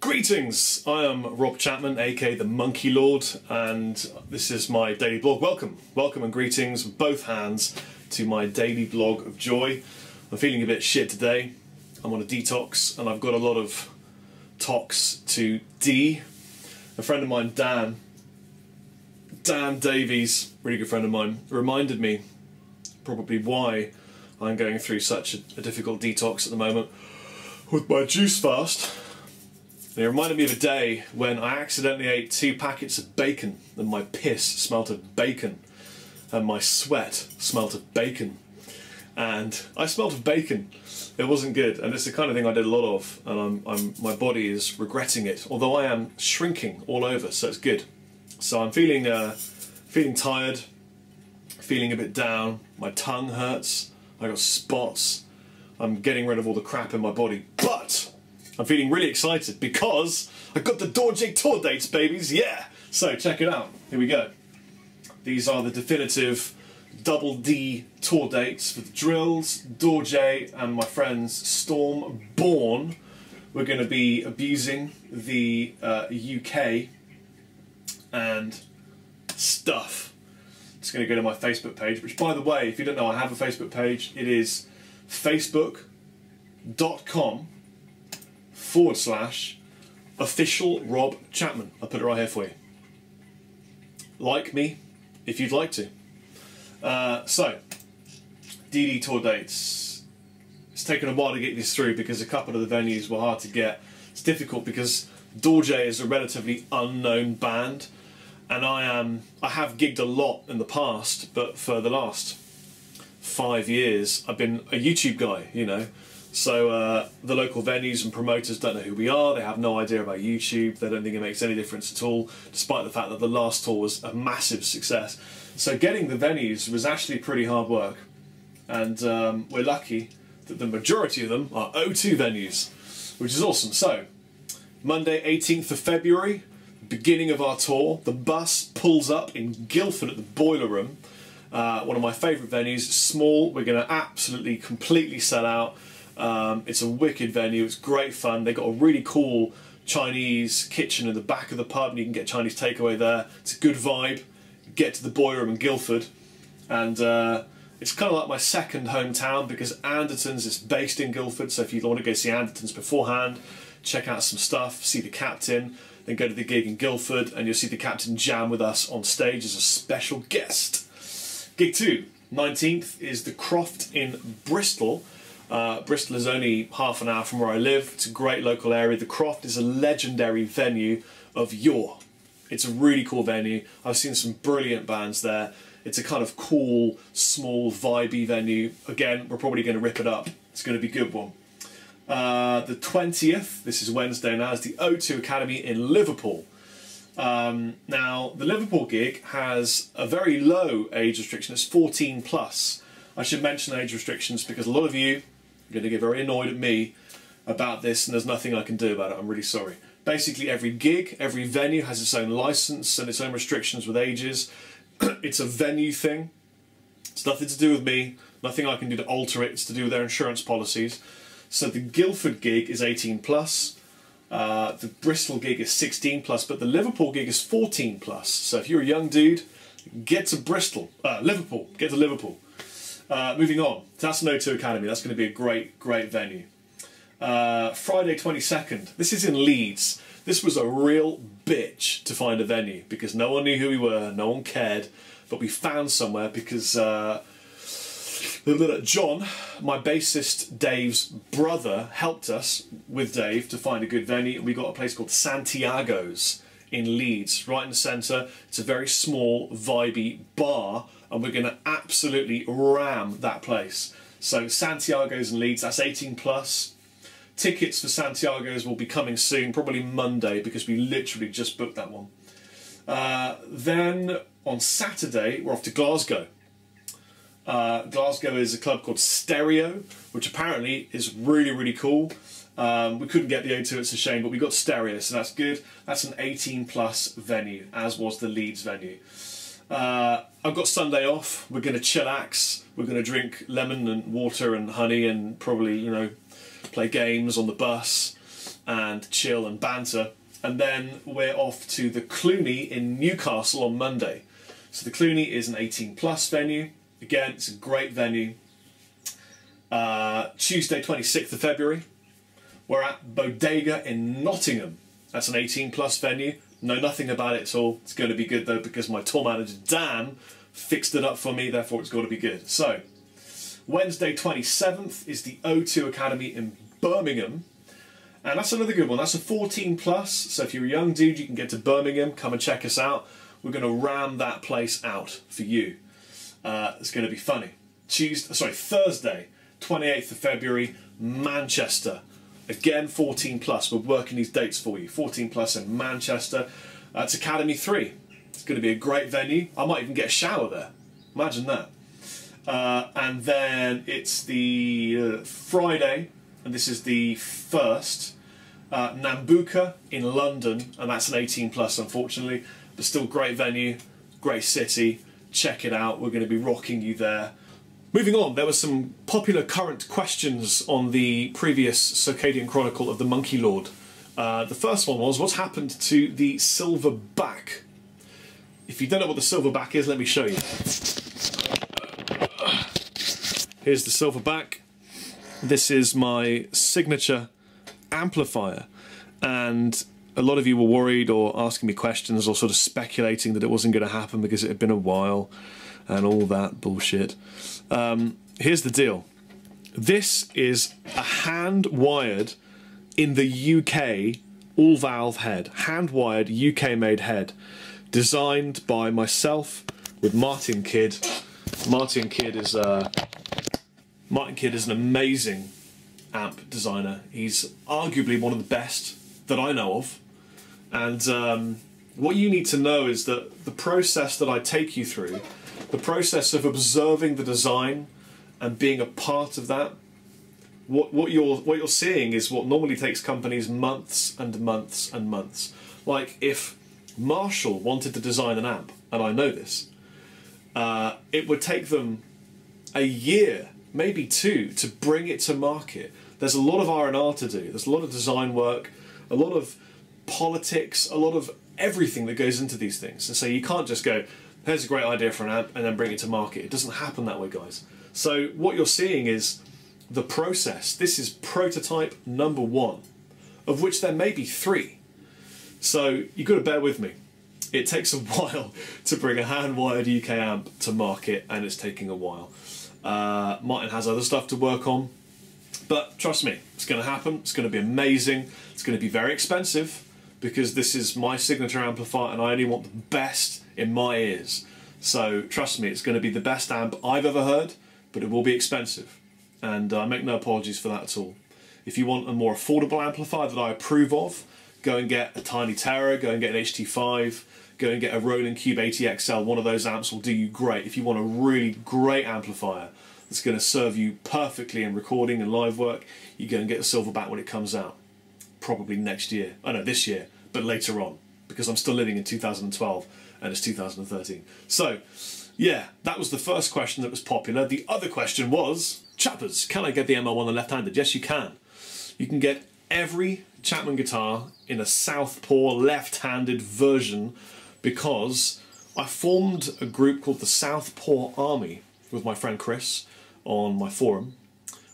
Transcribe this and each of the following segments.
Greetings, I am Rob Chapman, aka the Monkey Lord, and this is my daily blog. Welcome and greetings with both hands to my daily blog of joy. I'm feeling a bit shit today. I'm on a detox and I've got a lot of tox to D. A friend of mine, Dan Davies, really good friend of mine, reminded me probably why I'm going through such a difficult detox at the moment with my juice fast. And it reminded me of a day when I accidentally ate 2 packets of bacon and my piss smelt of bacon and my sweat smelt of bacon. And I smelt of bacon. It wasn't good, and it's the kind of thing I did a lot of, and my body is regretting it, although I am shrinking all over, so it's good. So I'm feeling tired, feeling a bit down, my tongue hurts, I got spots, I'm getting rid of all the crap in my body, but I'm feeling really excited because I got the Dorje tour dates, babies, yeah! So check it out, here we go. These are the definitive double D tour dates for the Drills, Dorje and my friends Storm Born. We're going to be abusing the UK and stuff. It's going to go to my Facebook page, which, by the way, if you don't know, I have a Facebook page. It is facebook.com/official Rob Chapman. I'll put it right here for you. Like me if you'd like to. So, DD tour dates. It's taken a while to get this through because a couple of the venues were hard to get. It's difficult because Dorje is a relatively unknown band, and I have gigged a lot in the past, but for the last 5 years I've been a YouTube guy, you know. So the local venues and promoters don't know who we are, they have no idea about YouTube, they don't think it makes any difference at all, despite the fact that the last tour was a massive success. So getting the venues was actually pretty hard work, and we're lucky that the majority of them are O2 venues, which is awesome. So, Monday 18th of February, beginning of our tour, the bus pulls up in Guildford at the Boiler Room, one of my favourite venues, small, we're going to absolutely completely sell out. It's a wicked venue, it's great fun, they've got a really cool Chinese kitchen in the back of the pub and you can get Chinese takeaway there, it's a good vibe. Get to the Boiler Room in Guildford, and it's kind of like my second hometown because Andertons is based in Guildford, so if you want to go see Andertons beforehand, check out some stuff, see the captain, then go to the gig in Guildford and you'll see the captain jam with us on stage as a special guest. Gig 2, 19th, is the Croft in Bristol. Bristol is only half an hour from where I live, it's a great local area. The Croft is a legendary venue of yore. It's a really cool venue. I've seen some brilliant bands there. It's a kind of cool, small, vibey venue. Again, we're probably going to rip it up. It's going to be a good one. The 20th, this is Wednesday now, is the O2 Academy in Liverpool. Now, the Liverpool gig has a very low age restriction. It's 14 plus. I should mention age restrictions because a lot of you are going to get very annoyed at me about this and there's nothing I can do about it. I'm really sorry. Basically every gig, every venue has its own license and its own restrictions with ages. It's a venue thing. It's nothing to do with me, nothing I can do to alter it, it's to do with their insurance policies. So the Guildford gig is 18 plus, the Bristol gig is 16 plus, but the Liverpool gig is 14 plus. So if you're a young dude, get to Liverpool, get to Liverpool. Moving on, that's an O2 Academy, that's going to be a great venue. Friday 22nd, this is in Leeds. This was a real bitch to find a venue because no one knew who we were, no one cared, but we found somewhere because John, my bassist Dave's brother, helped us with Dave to find a good venue. We got a place called Santiago's in Leeds, right in the centre. It's a very small, vibey bar and we're going to absolutely ram that place. So Santiago's in Leeds, that's 18 plus. Tickets for Santiago's will be coming soon, probably Monday, because we literally just booked that one. Then on Saturday, we're off to Glasgow. Glasgow is a club called Stereo, which apparently is really cool. We couldn't get the O2, it's a shame, but we got Stereo, so that's good. That's an 18 plus venue, as was the Leeds venue. I've got Sunday off, we're going to chillax, we're going to drink lemon and water and honey and probably, you know, play games on the bus. and chill and banter. And then we're off to the Cluny in Newcastle on Monday. So the Cluny is an 18+ venue. Again, it's a great venue. Tuesday 26th of February, we're at Bodega in Nottingham. That's an 18+ venue. Know nothing about it at all. It's going to be good though, because my tour manager Dan fixed it up for me, therefore it's got to be good. So, Wednesday 27th is the O2 Academy in Birmingham. And that's another good one. That's a 14+. So if you're a young dude, you can get to Birmingham, come and check us out. We're going to ram that place out for you. It's going to be funny. Thursday, 28th of February, Manchester. Again, 14+. We're working these dates for you. 14+ in Manchester. It's Academy 3. It's going to be a great venue. I might even get a shower there. Imagine that. And then it's the Friday, and this is the 1st, Nambucca in London, and that's an 18+, unfortunately, but still great venue, great city. Check it out. We're going to be rocking you there. Moving on, there were some popular current questions on the previous Circadian Chronicle of the Monkey Lord. The first one was, what's happened to the silver back? If you don't know what the silver back is, let me show you. Here's the silver back. This is my signature amplifier, and a lot of you were worried or asking me questions or sort of speculating that it wasn't going to happen because it had been a while and all that bullshit. Here's the deal. This is a hand-wired, in the UK, all-valve head. Hand-wired, UK-made head. Designed by myself with Martin Kidd. Martin Kidd is an amazing amp designer. He's arguably one of the best that I know of. And what you need to know is that the process that I take you through, the process of observing the design and being a part of that, what you're seeing is what normally takes companies months and months and months. Like if Marshall wanted to design an amp, and I know this, it would take them a year, maybe 2, to bring it to market. There's a lot of R&R to do. There's a lot of design work, a lot of politics, a lot of everything that goes into these things. And so you can't just go, here's a great idea for an amp, and then bring it to market. It doesn't happen that way, guys. So what you're seeing is the process. This is prototype number 1, of which there may be 3. So you've got to bear with me. It takes a while to bring a hand-wired UK amp to market, and it's taking a while. Martin has other stuff to work on, but trust me, it's going to happen. It's going to be amazing. It's going to be very expensive because this is my signature amplifier, and I only want the best in my ears. So trust me, it's going to be the best amp I've ever heard, but it will be expensive, and I make no apologies for that at all. If you want a more affordable amplifier that I approve of, go and get a Tiny Terror, go and get an HT5, go and get a Roland Cube 80XL. One of those amps will do you great. If you want a really great amplifier that's going to serve you perfectly in recording and live work, you go and get a Silverback when it comes out. Probably next year. I know, this year, but later on, because I'm still living in 2012 and it's 2013. So, yeah, that was the first question that was popular. The other question was, Chappers, can I get the ML1 on left-handed? Yes, you can. You can get every Chapman guitar in a southpaw left-handed version, because I formed a group called the Southpaw Army with my friend Chris on my forum,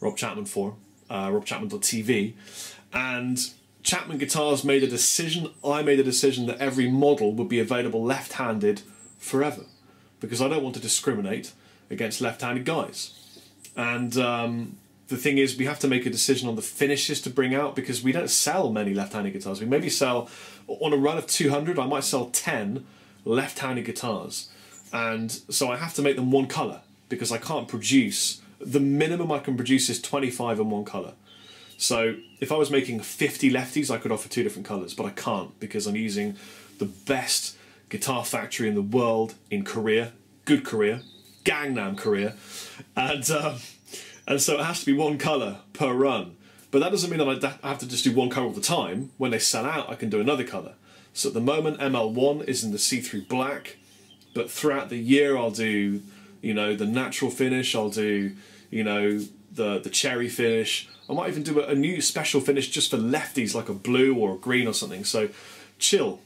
Rob Chapman forum, robchapman.tv, and Chapman Guitars made a decision, I made a decision that every model would be available left-handed forever, because I don't want to discriminate against left-handed guys. And the thing is, we have to make a decision on the finishes to bring out, because we don't sell many left-handed guitars. We maybe sell, on a run of 200, I might sell 10 left-handed guitars. And so I have to make them one colour, because I can't produce, the minimum I can produce is 25 in one colour. So if I was making 50 lefties, I could offer 2 different colours, but I can't, because I'm using the best guitar factory in the world in Korea, good Korea, Gangnam Korea, and so it has to be one colour per run. But that doesn't mean that I have to just do one colour all the time. When they sell out, I can do another colour. So at the moment, ML1 is in the see-through black, but throughout the year I'll do, you know, the natural finish, I'll do, you know, the cherry finish, I might even do a new special finish just for lefties, like a blue or a green or something. So chill.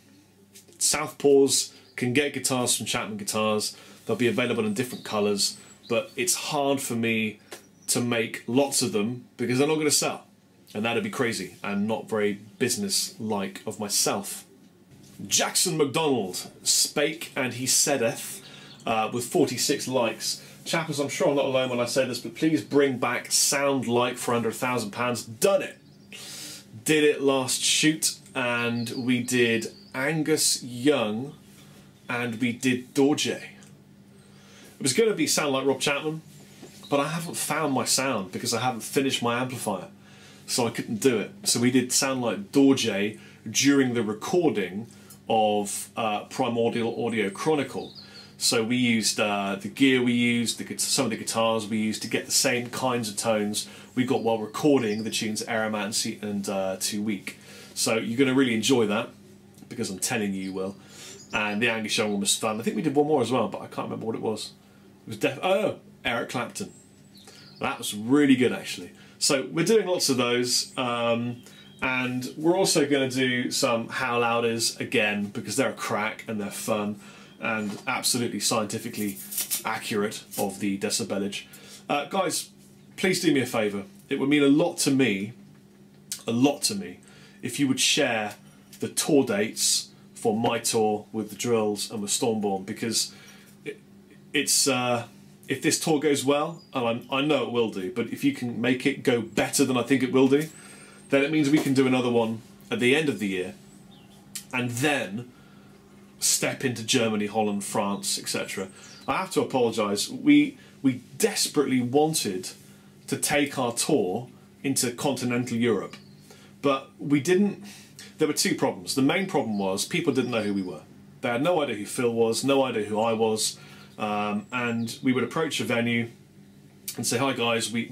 Southpaws can get guitars from Chapman Guitars. They'll be available in different colours, but it's hard for me to make lots of them because they're not going to sell. And that'd be crazy and not very business-like of myself. Jackson MacDonald spake and he saideth with 46 likes. Chappers, I'm sure I'm not alone when I say this, but please bring back Sound Like for under £1,000. Done it! Did it last shoot, and we did Angus Young and we did Dorje. It was going to be Sound Like Rob Chapman, but I haven't found my sound because I haven't finished my amplifier, so I couldn't do it. So we did Sound Like Dorje during the recording of Primordial Audio Chronicle. So we used the gear we used, some of the guitars we used to get the same kinds of tones we got while recording the tunes Aromancy and Too Weak. So you're going to really enjoy that, because I'm telling you will. And the Angus Young one was fun. I think we did one more as well, but I can't remember what it was. It was Eric Clapton. That was really good, actually. So we're doing lots of those. And we're also going to do some How Loud Is again, because they're a crack and they're fun and absolutely scientifically accurate of the decibelage. Guys, please do me a favour. It would mean a lot to me, if you would share the tour dates for my tour with the Drills and with Stormborn, because it's if this tour goes well, and I know it will do, but if you can make it go better than I think it will do, then it means we can do another one at the end of the year, and then step into Germany, Holland, France, etc. I have to apologise. We desperately wanted to take our tour into continental Europe, but we didn't. There were two problems. The main problem was people didn't know who we were. They had no idea who Phil was, no idea who I was, and we would approach a venue and say, "Hi guys, we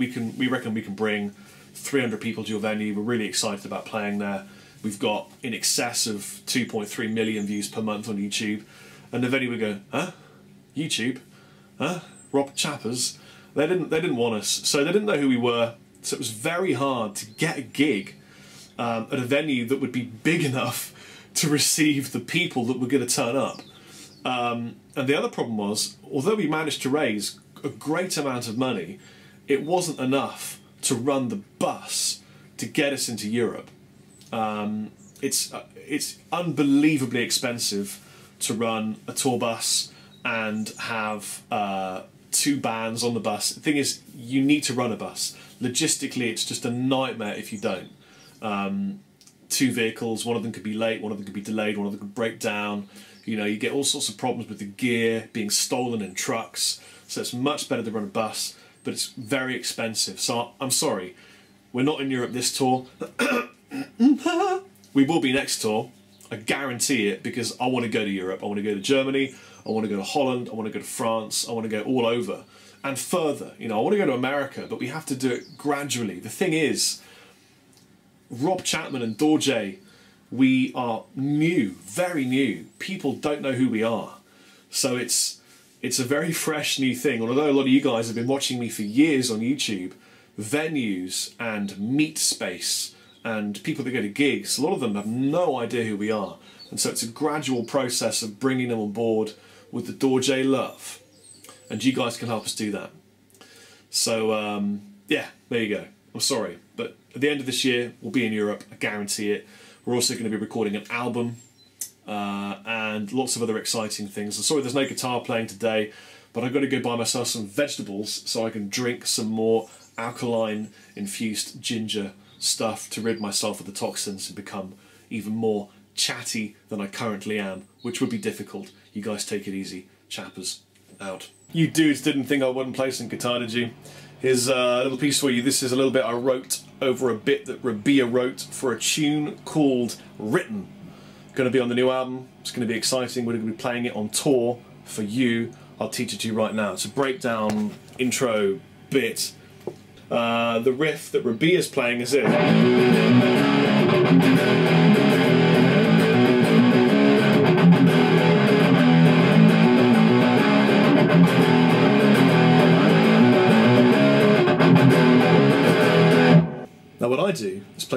reckon we can bring 300 people to your venue. We're really excited about playing there. We've got in excess of 2.3 million views per month on YouTube." And the venue would go, "Huh? YouTube? Huh? Rob Chappers?" They didn't want us, so they didn't know who we were. So it was very hard to get a gig at a venue that would be big enough to receive the people that were going to turn up. And the other problem was, although we managed to raise a great amount of money, it wasn't enough to run the bus to get us into Europe. It's unbelievably expensive to run a tour bus and have two bands on the bus. The thing is, you need to run a bus. Logistically, it's just a nightmare if you don't. Two vehicles, one of them could be late, one of them could be delayed, one of them could break down. You know, you get all sorts of problems with the gear being stolen in trucks. So it's much better to run a bus, but it's very expensive. So I'm sorry, we're not in Europe this tour. We will be next tour. I guarantee it, because I want to go to Europe. I want to go to Germany. I want to go to Holland. I want to go to France. I want to go all over and further. You know, I want to go to America, but we have to do it gradually. The thing is, Rob Chapman and Dorje, we are new, very new. People don't know who we are. So it's a very fresh new thing. Although a lot of you guys have been watching me for years on YouTube, venues and meet space and people that go to gigs, a lot of them have no idea who we are. And so it's a gradual process of bringing them on board with the Dorje love. And you guys can help us do that. So, yeah, there you go. I'm sorry, but at the end of this year, we'll be in Europe, I guarantee it. We're also going to be recording an album and lots of other exciting things. I'm sorry there's no guitar playing today, but I've got to go buy myself some vegetables so I can drink some more alkaline-infused ginger stuff to rid myself of the toxins and become even more chatty than I currently am, which would be difficult. You guys take it easy. Chappers out. You dudes didn't think I wouldn't play some guitar, did you? Here's a little piece for you. This is a little bit I wrote over a bit that Rabia wrote for a tune called Written. Going to be on the new album. It's going to be exciting. We're going to be playing it on tour for you. I'll teach it to you right now. It's a breakdown intro bit. The riff that Rabia's playing is it.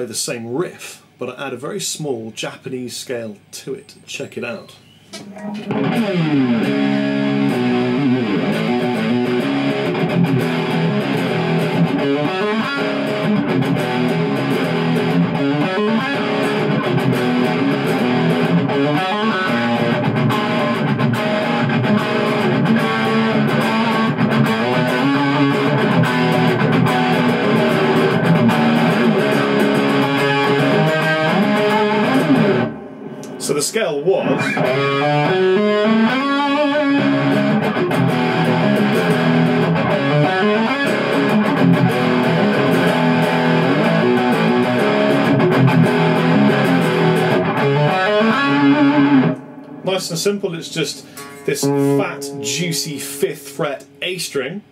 play the same riff, but I add a very small Japanese scale to it. Check it out. So the scale was... nice and simple. It's just this fat, juicy 5th fret A string.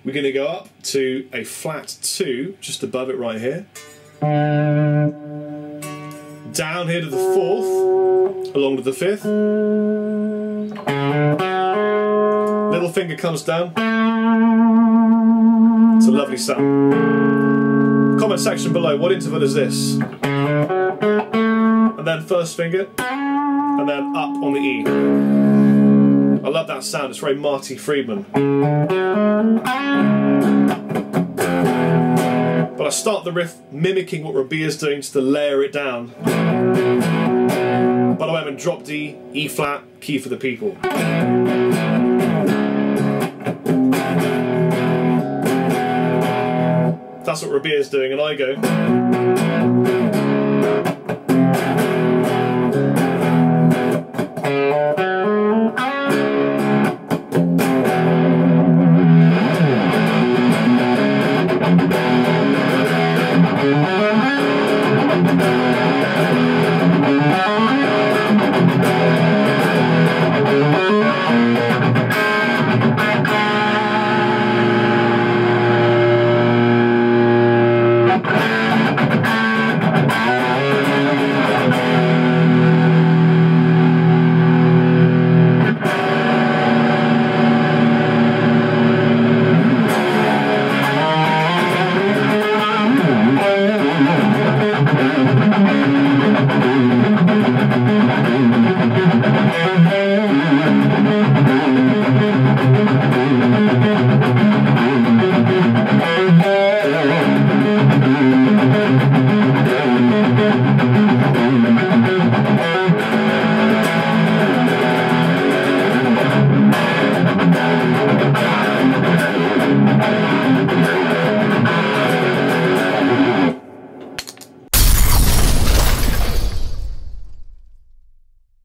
We're going to go up to a flat 2, just above it right here. Down here to the 4th, along with the 5th. Little finger comes down. It's a lovely sound. Comment section below, what interval is this? And then first finger, and then up on the E. I love that sound, it's very Marty Friedman. But I start the riff mimicking what Rabia's doing just to layer it down. By the way, I'm in drop D, E flat, key for the people. That's what Rabia's doing, and I go...